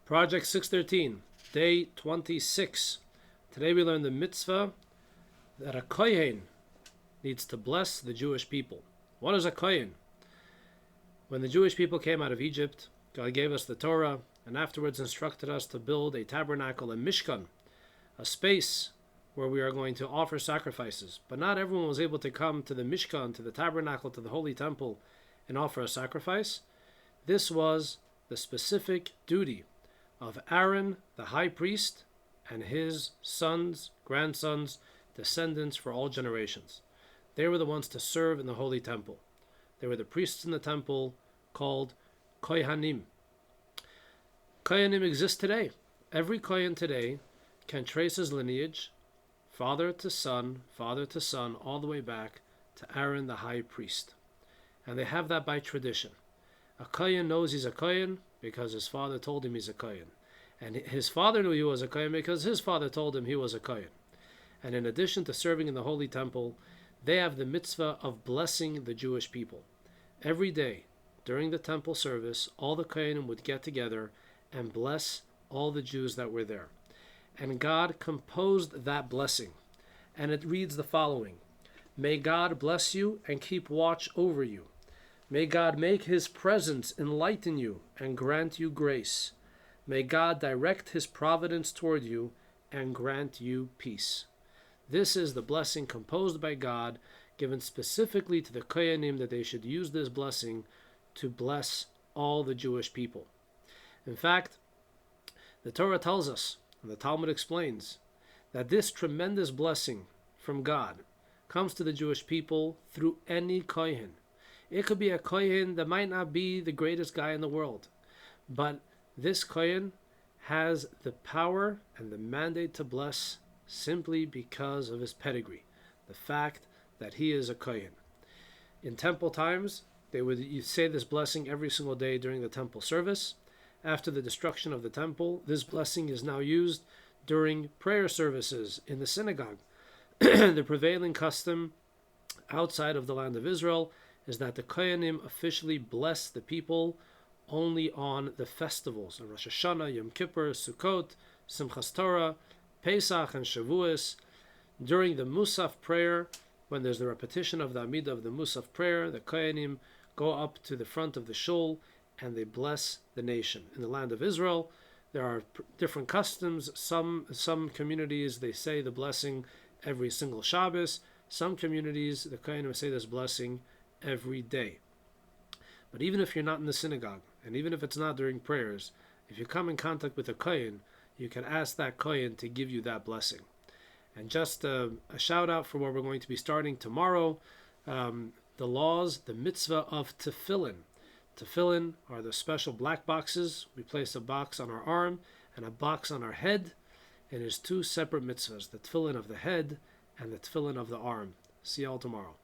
Project 613, day 26. Today we learn the mitzvah that a kohen needs to bless the Jewish people. What is a kohen? When the Jewish people came out of Egypt, God gave us the Torah and afterwards instructed us to build a tabernacle, a mishkan, a space where we are going to offer sacrifices. But not everyone was able to come to the mishkan, to the tabernacle, to the holy temple and offer a sacrifice. This was the specific duty of Aaron, the high priest, and his sons, grandsons, descendants for all generations. They were the ones to serve in the holy temple. They were the priests in the temple called Kohanim. Kohanim exist today. Every Kohen today can trace his lineage, father to son, all the way back to Aaron, the high priest. And they have that by tradition. A Kohen knows he's a Kohen because his father told him he's a Kohen. And his father knew he was a Kohen because his father told him he was a Kohen. And in addition to serving in the holy temple, they have the mitzvah of blessing the Jewish people. Every day, during the temple service, all the Kohanim would get together and bless all the Jews that were there. And God composed that blessing. And it reads the following: May God bless you and keep watch over you. May God make his presence enlighten you and grant you grace. May God direct his providence toward you and grant you peace. This is the blessing composed by God, given specifically to the Kohanim, that they should use this blessing to bless all the Jewish people. In fact, the Torah tells us, and the Talmud explains, that this tremendous blessing from God comes to the Jewish people through any Kohen. It could be a Kohen that might not be the greatest guy in the world, but this Kohen has the power and the mandate to bless simply because of his pedigree, the fact that he is a Kohen. In temple times, they would say this blessing every single day during the temple service. After the destruction of the temple, this blessing is now used during prayer services in the synagogue. The prevailing custom outside of the land of Israel is that the Kohanim officially bless the people only on the festivals, Rosh Hashanah, Yom Kippur, Sukkot, Simchas Torah, Pesach, and Shavuos. During the Musaf prayer, when there's the repetition of the Amidah of the Musaf prayer, the Kohanim go up to the front of the shul and they bless the nation. In the land of Israel, there are different customs. Some communities, they say the blessing every single Shabbos. Some communities, the Kohanim say this blessing every day. But even if you're not in the synagogue, and even if it's not during prayers, if you come in contact with a Kohen, you can ask that Kohen to give you that blessing. And just a shout out for what we're going to be starting tomorrow, the laws, the mitzvah of tefillin. Tefillin are the special black boxes. We place a box on our arm and a box on our head, and there's two separate mitzvahs, the tefillin of the head and the tefillin of the arm. See you all tomorrow.